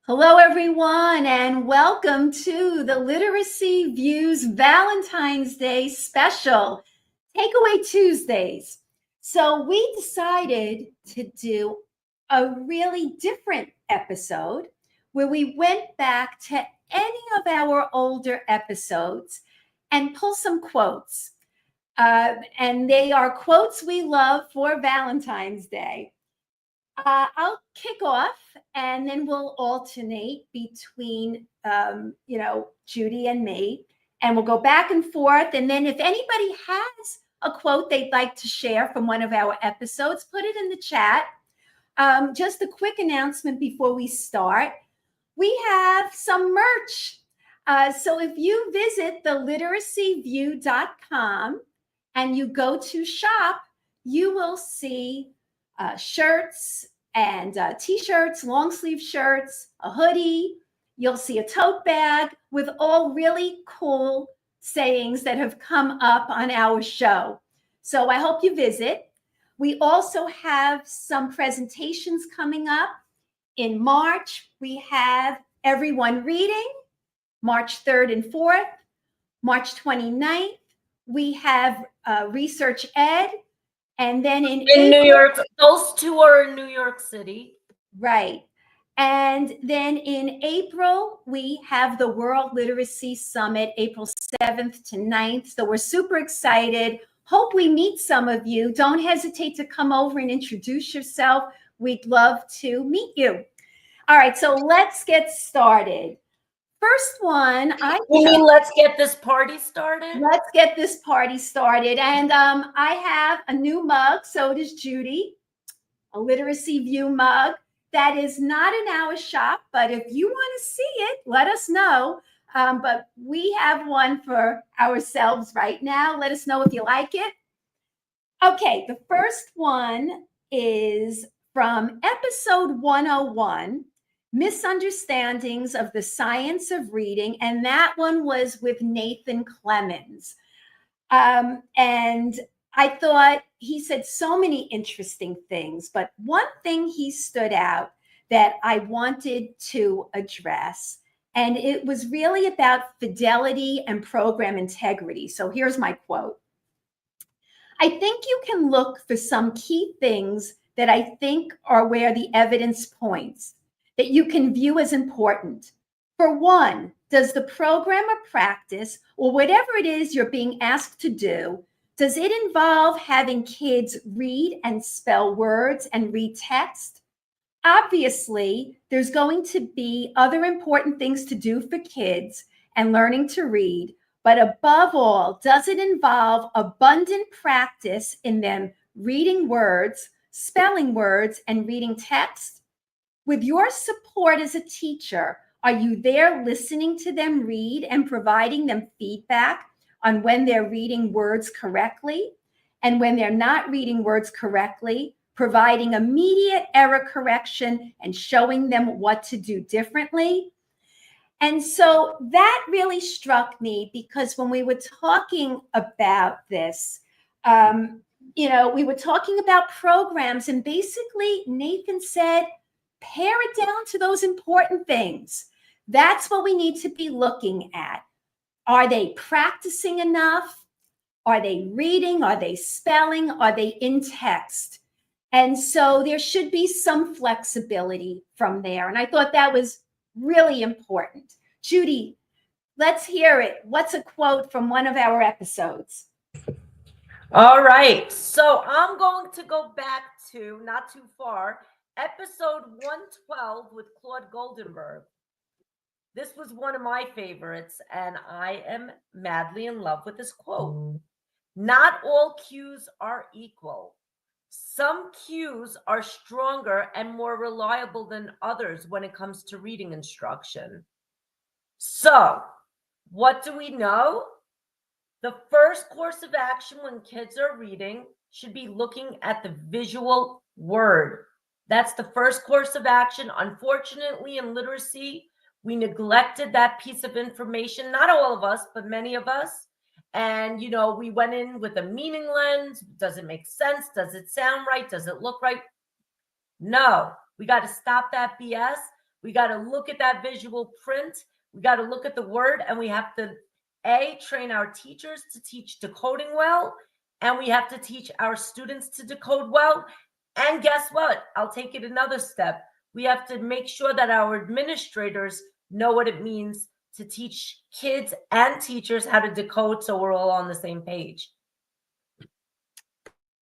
Hello, everyone, and welcome to the Literacy Views Valentine's Day special, Takeaway Tuesdays. So, we decided to do a really different episode where we went back to any of our older episodes and pull some quotes. And they are quotes we love for Valentine's Day. I'll kick off and then we'll alternate between, Judy and me. And we'll go back and forth. And then if anybody has a quote they'd like to share from one of our episodes, put it in the chat. Just a quick announcement before we start. We have some merch. So if you visit theliteracyview.com and you go to shop, you will see shirts and t-shirts, long sleeve shirts, a hoodie. You'll see a tote bag with all really cool sayings that have come up on our show. So I hope you visit. We also have some presentations coming up. In March, we have Everyone Reading, March 3rd and 4th. March 29th, we have Research Ed. And then in April, New York, those two are in New York City. Right. And then in April, we have the World Literacy Summit, April 7th to 9th. So we're super excited. Hope we meet some of you. Don't hesitate to come over and introduce yourself. We'd love to meet you. All right, so let's get started. First one, let's get this party started? Let's get this party started. And I have a new mug, so does Judy, a Literacy View mug. That is not in our shop, but if you want to see it, let us know. But we have one for ourselves right now. Let us know if you like it. Okay, the first one is from episode 101, Misunderstandings of the Science of Reading, and that one was with Nathan Clemens. And I thought he said so many interesting things, but one thing he stood out that I wanted to address, and it was really about fidelity and program integrity. So here's my quote. I think you can look for some key things that I think are where the evidence points, that you can view as important. For one, does the program or practice, or whatever it is you're being asked to do, does it involve having kids read and spell words and read text? Obviously, there's going to be other important things to do for kids and learning to read, but above all, does it involve abundant practice in them reading words, spelling words, and reading text? With your support as a teacher, are you there listening to them read and providing them feedback on when they're reading words correctly? And when they're not reading words correctly, providing immediate error correction and showing them what to do differently? And so that really struck me because when we were talking about this, we were talking about programs, and basically Nathan said, pare it down to those important things. That's what we need to be looking at. Are they practicing enough? Are they reading? Are they spelling? Are they in text? And so there should be some flexibility from there. And I thought that was really important. Judy, let's hear it. What's a quote from one of our episodes? All right. So I'm going to go back to, not too far, episode 112 with Claude Goldenberg. This was one of my favorites, and I am madly in love with this quote. Not all cues are equal. Some cues are stronger and more reliable than others when it comes to reading instruction. So, what do we know? The first course of action when kids are reading should be looking at the visual word. That's the first course of action. Unfortunately, in literacy, we neglected that piece of information. Not all of us, but many of us. And, we went in with a meaning lens. Does it make sense? Does it sound right? Does it look right? No, we got to stop that BS. We got to look at that visual print. We got to look at the word, and we have to train our teachers to teach decoding well, and we have to teach our students to decode well. And guess what? I'll take it another step. We have to make sure that our administrators know what it means to teach kids and teachers how to decode, so we're all on the same page.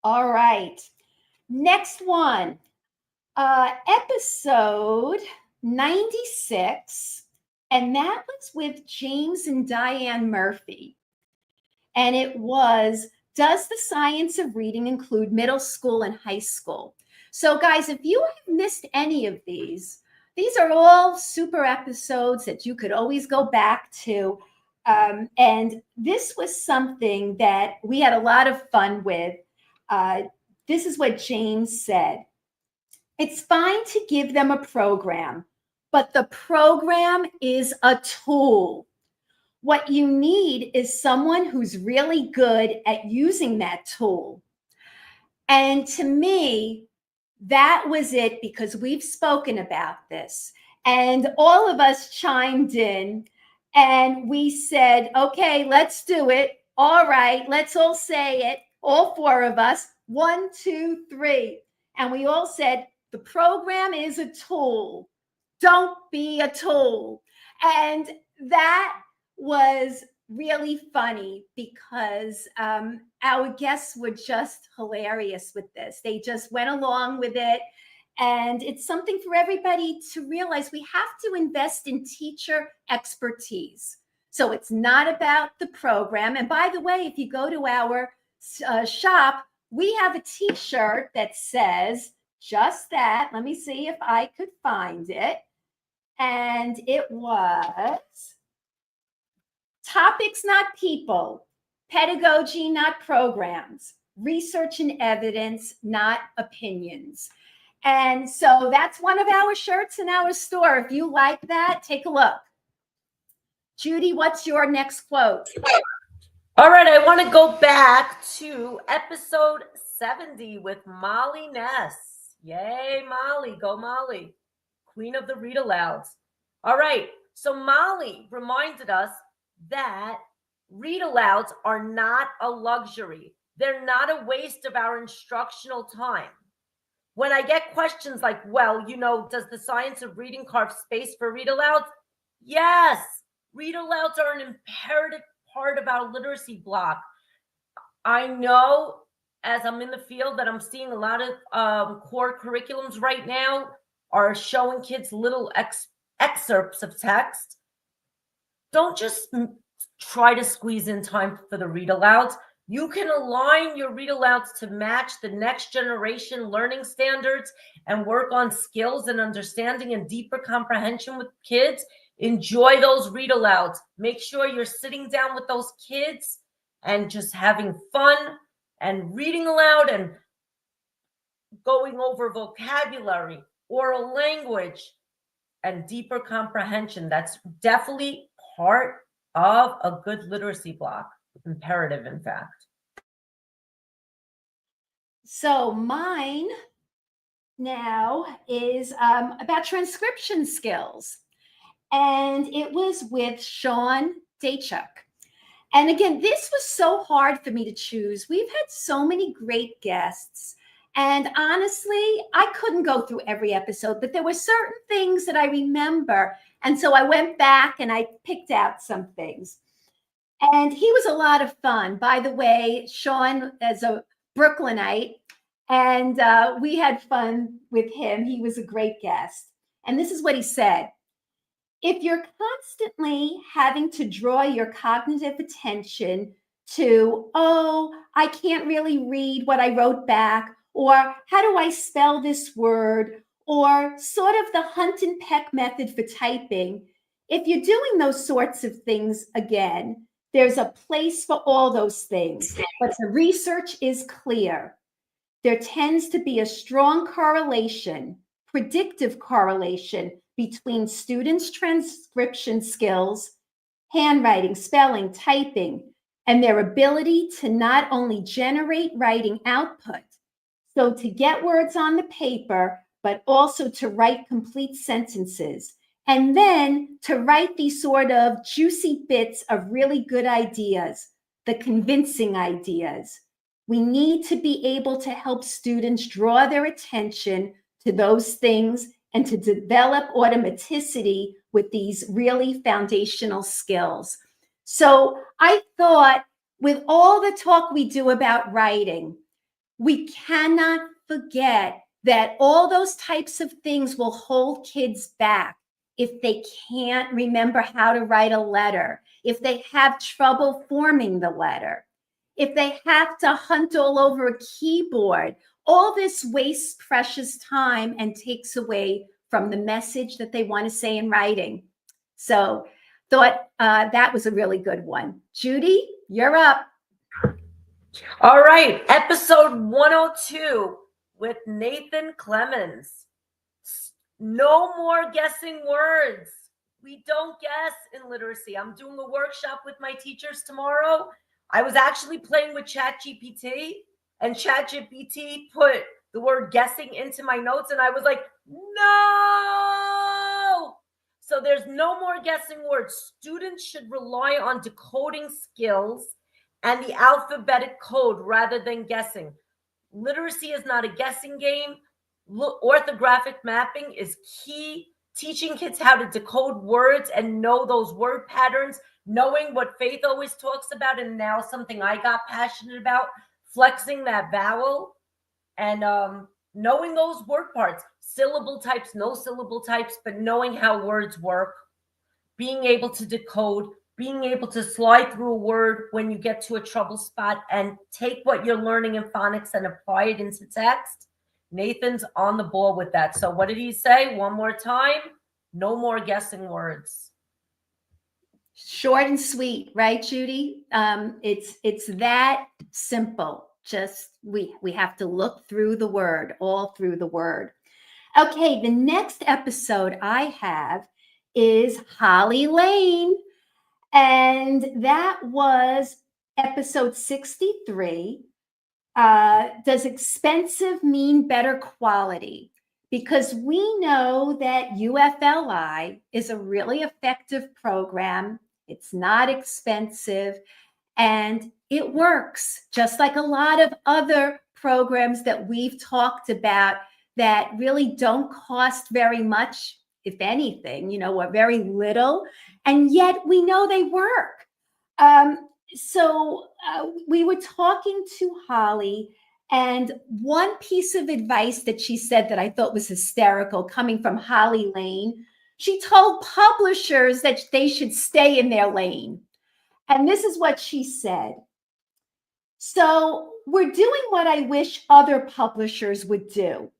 All right. Next one. Episode 96. And that was with James and Diane Murphy. And it was, does the science of reading include middle school and high school? So guys, if you have missed any of these are all super episodes that you could always go back to. And this was something that we had a lot of fun with. This is what James said. It's fine to give them a program, but the program is a tool. What you need is someone who's really good at using that tool. And to me, that was it, because we've spoken about this and all of us chimed in and we said, okay, let's do it. All right, let's all say it. All four of us, 1, 2, 3. And we all said, the program is a tool. Don't be a tool. And that was really funny because our guests were just hilarious with this. They just went along with it. And it's something for everybody to realize. We have to invest in teacher expertise. So it's not about the program. And by the way, if you go to our shop, we have a t-shirt that says just that. Let me see if I could find it. And it was topics, not people, pedagogy, not programs, research and evidence, not opinions. And so that's one of our shirts in our store. If you like that, take a look. Judy, what's your next quote? All right, I want to go back to episode 70 with Molly Ness. Yay, Molly. Go, Molly. Queen of the read alouds. All right, so Molly reminded us that read alouds are not a luxury. They're not a waste of our instructional time. When I get questions like, well, does the science of reading carve space for read alouds? Yes, read alouds are an imperative part of our literacy block. I know as I'm in the field that I'm seeing a lot of core curriculums right now are showing kids little excerpts of text. Don't just try to squeeze in time for the read alouds. You can align your read alouds to match the next generation learning standards and work on skills and understanding and deeper comprehension with kids. Enjoy those read alouds. Make sure you're sitting down with those kids and just having fun and reading aloud and going over vocabulary, oral language, and deeper comprehension. That's definitely part of a good literacy block. Imperative, in fact. So mine now is about transcription skills. And it was with Sean Daychuk. And again, this was so hard for me to choose. We've had so many great guests. And honestly, I couldn't go through every episode, but there were certain things that I remember. And so I went back and I picked out some things. And he was a lot of fun. By the way, Sean is a Brooklynite, and we had fun with him. He was a great guest. And this is what he said. If you're constantly having to draw your cognitive attention to, oh, I can't really read what I wrote back, or how do I spell this word, or sort of the hunt and peck method for typing, if you're doing those sorts of things again, there's a place for all those things, but the research is clear. There tends to be a strong correlation, predictive correlation, between students' transcription skills, handwriting, spelling, typing, and their ability to not only generate writing output, so to get words on the paper, but also to write complete sentences. And then to write these sort of juicy bits of really good ideas, the convincing ideas. We need to be able to help students draw their attention to those things and to develop automaticity with these really foundational skills. So I thought, with all the talk we do about writing, we cannot forget that all those types of things will hold kids back if they can't remember how to write a letter, if they have trouble forming the letter, if they have to hunt all over a keyboard. All this wastes precious time and takes away from the message that they want to say in writing. So thought that was a really good one. Judy, you're up. All right, episode 102 with Nathan Clemens. No more guessing words. We don't guess in literacy. I'm doing a workshop with my teachers tomorrow. I was actually playing with ChatGPT, and ChatGPT put the word guessing into my notes, and I was like, no! So there's no more guessing words. Students should rely on decoding skills and the alphabetic code rather than guessing. Literacy is not a guessing game. Orthographic mapping is key. Teaching kids how to decode words and know those word patterns, knowing what Faith always talks about, and now something I got passionate about, flexing that vowel and knowing those word parts, syllable types, no syllable types, but knowing how words work, being able to decode, being able to slide through a word when you get to a trouble spot and take what you're learning in phonics and apply it into text. Nathan's on the ball with that. So what did he say? One more time. No more guessing words. Short and sweet, right, Judy? It's that simple. Just we have to look through the word, all through the word. Okay, the next episode I have is Holly Lane, and that was episode 63. Does expensive mean better quality? Because we know that UFLI is a really effective program. It's not expensive and it works, just like a lot of other programs that we've talked about that really don't cost very much, if anything, or very little. And yet we know they work. So we were talking to Holly, and one piece of advice that she said that I thought was hysterical, coming from Holly Lane, she told publishers that they should stay in their lane. And this is what she said. So we're doing what I wish other publishers would do.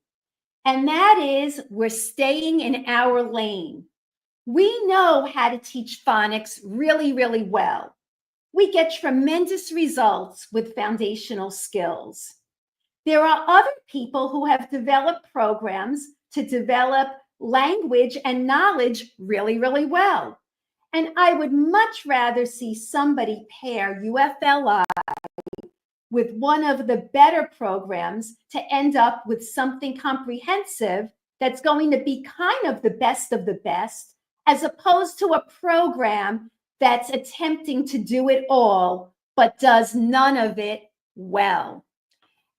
And that is, we're staying in our lane. We know how to teach phonics really, really well. We get tremendous results with foundational skills. There are other people who have developed programs to develop language and knowledge really, really well. And I would much rather see somebody pair UFLI with one of the better programs to end up with something comprehensive that's going to be kind of the best, as opposed to a program that's attempting to do it all, but does none of it well.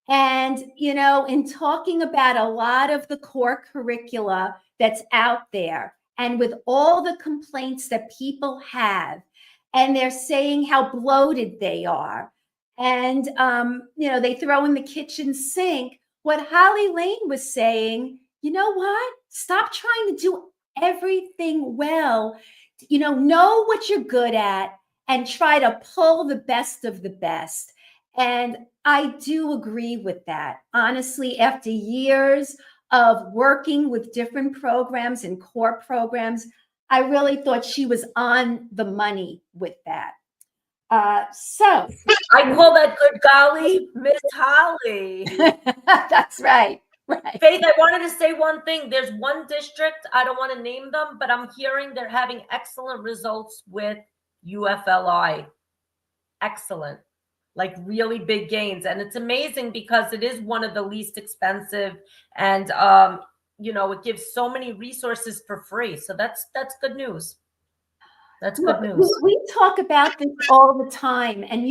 And, in talking about a lot of the core curricula that's out there, and with all the complaints that people have, and they're saying how bloated they are, and, they throw in the kitchen sink, what Holly Lane was saying, you know what? Stop trying to do everything well. Know what you're good at and try to pull the best of the best. And I do agree with that. Honestly, after years of working with different programs and core programs, I really thought she was on the money with that. So I call that good golly, Miss Holly. That's right. Right. Faith, I wanted to say one thing. There's one district, I don't want to name them, but I'm hearing they're having excellent results with UFLI. Excellent. Like really big gains. And it's amazing because it is one of the least expensive and it gives so many resources for free. So that's good news. That's Look, good news. we talk about this all the time. And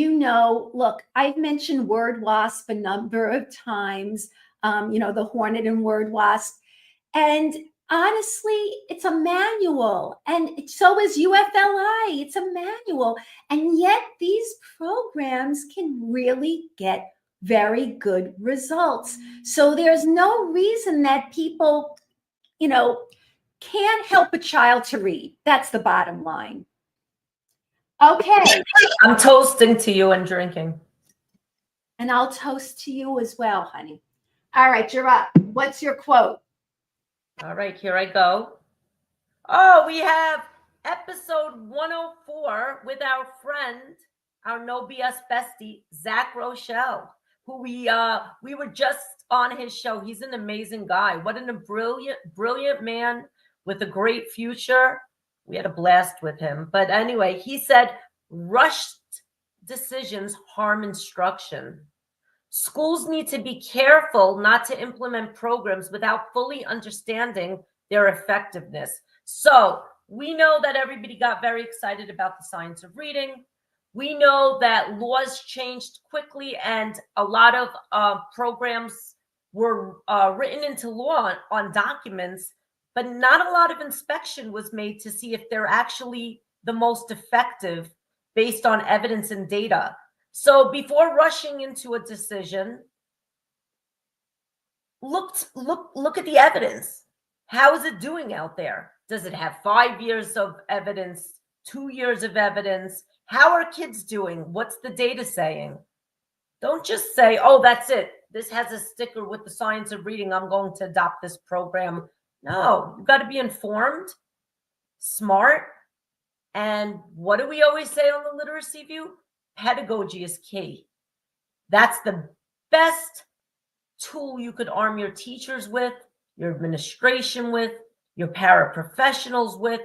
look, I've mentioned word wasp a number of times, the hornet and word wasp. And honestly, it's a manual. And so is UFLI. It's a manual. And yet these programs can really get very good results. So there's no reason that people, can't help a child to read. That's the bottom line. Okay. I'm toasting to you and drinking. And I'll toast to you as well, honey. All right, you're up. What's your quote? All right, here I go. Oh, we have episode 104 with our friend, our no BS bestie, Zach Rochelle, who we were just on his show. He's an amazing guy. What a brilliant man with a great future. We had a blast with him. But anyway, he said, rushed decisions harm instruction. Schools need to be careful not to implement programs without fully understanding their effectiveness. So we know that everybody got very excited about the science of reading. We know that laws changed quickly and a lot of programs were written into law on documents, but not a lot of inspection was made to see if they're actually the most effective based on evidence and data. So before rushing into a decision, look at the evidence. How is it doing out there? Does it have 5 years of evidence, 2 years of evidence? How are kids doing? What's the data saying? Don't just say, oh, that's it. This has a sticker with the science of reading. I'm going to adopt this program. No, you've got to be informed, smart. And what do we always say on the Literacy View? Pedagogy is key. That's the best tool you could arm your teachers with, your administration with, your paraprofessionals with,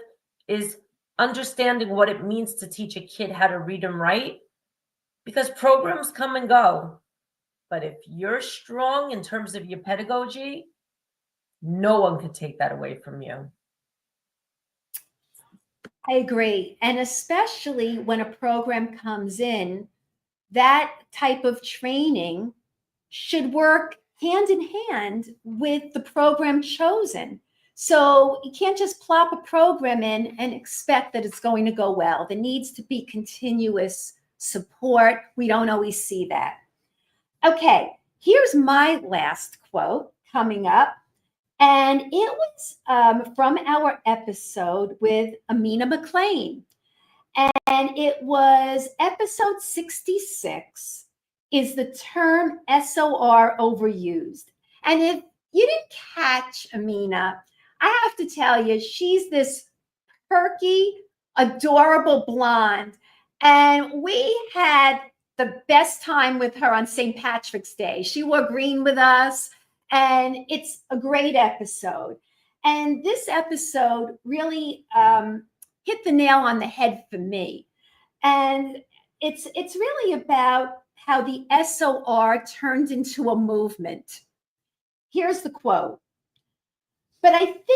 is understanding what it means to teach a kid how to read and write. Because programs come and go. But if you're strong in terms of your pedagogy, no one could take that away from you. I agree. And especially when a program comes in, that type of training should work hand in hand with the program chosen. So you can't just plop a program in and expect that it's going to go well. There needs to be continuous support. We don't always see that. Okay, here's my last quote coming up. And it was from our episode with Amina McLean. And it was episode 66, Is the Term SOR Overused? And if you didn't catch Amina, I have to tell you, she's this perky, adorable blonde. And we had the best time with her on St. Patrick's Day. She wore green with us. And it's a great episode. And this episode really hit the nail on the head for me. And it's really about how the SOR turned into a movement. Here's the quote. But I think,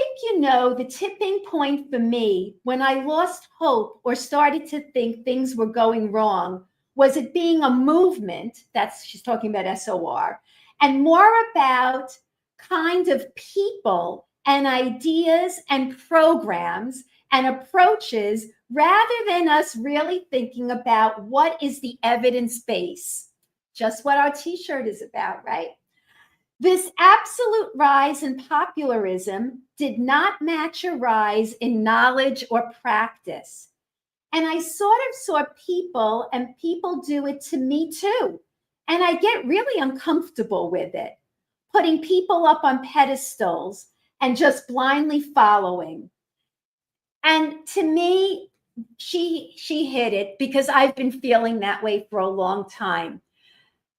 the tipping point for me when I lost hope or started to think things were going wrong was it being a movement, she's talking about SOR, and more about kind of people and ideas and programs and approaches rather than us really thinking about what is the evidence base. Just what our t-shirt is about, right? This absolute rise in popularism did not match a rise in knowledge or practice. And I sort of saw people, and people do it to me too. And I get really uncomfortable with it, putting people up on pedestals and just blindly following. And to me, she hit it because I've been feeling that way for a long time.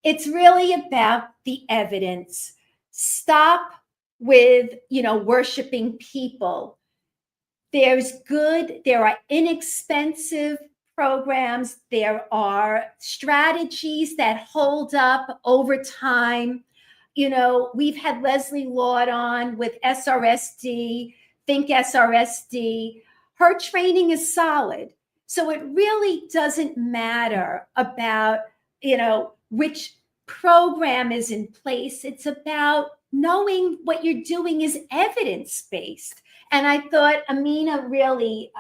It's really about the evidence. Stop with, worshiping people. There are inexpensive programs. There are strategies that hold up over time. we've had Leslie Lord on with SRSD, Think SRSD. Her training is solid. So it really doesn't matter about, which program is in place. It's about knowing what you're doing is evidence-based. And I thought Amina really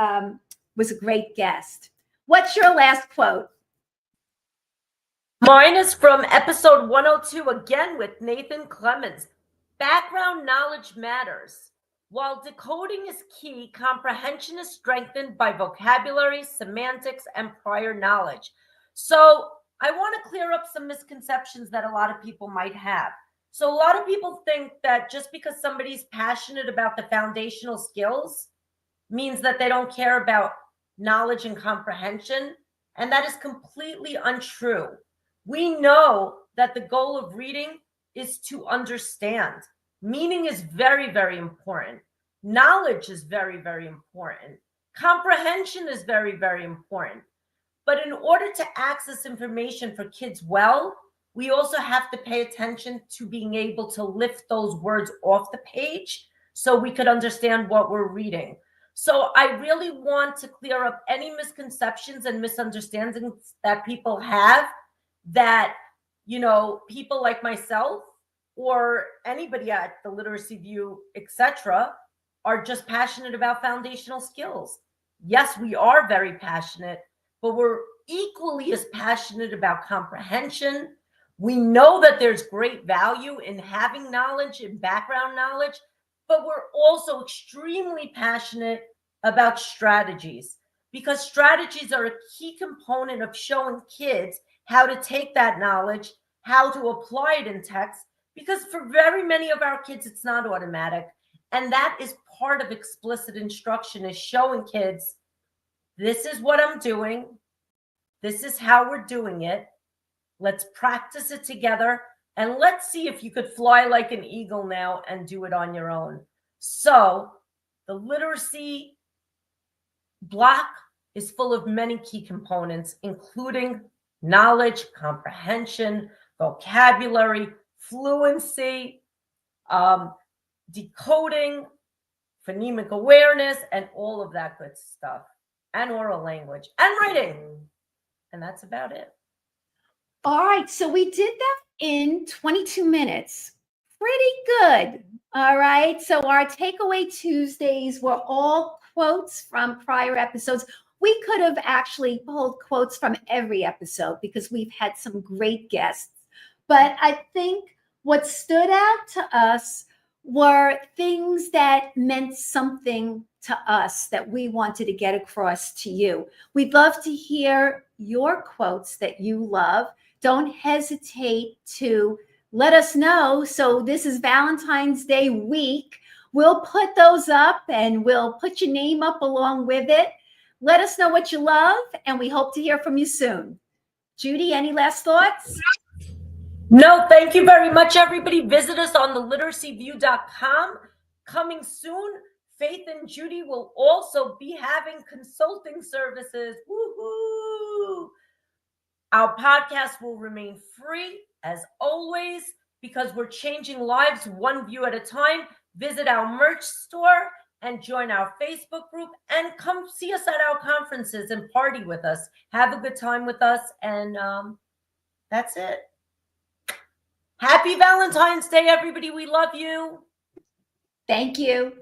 was a great guest. What's your last quote? Mine is from episode 102, again with Nathan Clemens. Background knowledge matters. While decoding is key, comprehension is strengthened by vocabulary, semantics, and prior knowledge. So I want to clear up some misconceptions that a lot of people might have. So a lot of people think that just because somebody's passionate about the foundational skills means that they don't care about knowledge and comprehension, and that is completely untrue. We know that the goal of reading is to understand. Meaning is very, very important. Knowledge is very, very important. Comprehension is very, very important. But in order to access information for kids well, we also have to pay attention to being able to lift those words off the page so we could understand what we're reading. So I really want to clear up any misconceptions and misunderstandings that people have, that, people like myself or anybody at the Literacy View, etc., are just passionate about foundational skills. Yes, we are very passionate, but we're equally as passionate about comprehension. We know that there's great value in having knowledge and background knowledge, but we're also extremely passionate about strategies, because strategies are a key component of showing kids how to take that knowledge, how to apply it in text, because for very many of our kids, it's not automatic. And that is part of explicit instruction, is showing kids, this is what I'm doing. This is how we're doing it. Let's practice it together. And let's see if you could fly like an eagle now and do it on your own. So the literacy block is full of many key components, including knowledge, comprehension, vocabulary, fluency, decoding, phonemic awareness, and all of that good stuff, and oral language and writing. And that's about it. All right. So we did that in 22 minutes. Pretty good. All right. So our takeaway Tuesdays were all quotes from prior episodes. We could have actually pulled quotes from every episode because we've had some great guests. But I think what stood out to us were things that meant something to us that we wanted to get across to you. We'd love to hear your quotes that you love. Don't hesitate to let us know. So this is Valentine's Day week. We'll put those up and we'll put your name up along with it. Let us know what you love, and we hope to hear from you soon. Judy, any last thoughts? No, thank you very much, everybody. Visit us on theliteracyview.com. Coming soon, Faith and Judy will also be having consulting services. Woohoo! Our podcast will remain free, as always, because we're changing lives one view at a time. Visit our merch store and join our Facebook group, and come see us at our conferences and party with us. Have a good time with us, and that's it. Happy Valentine's Day, everybody. We love you. Thank you.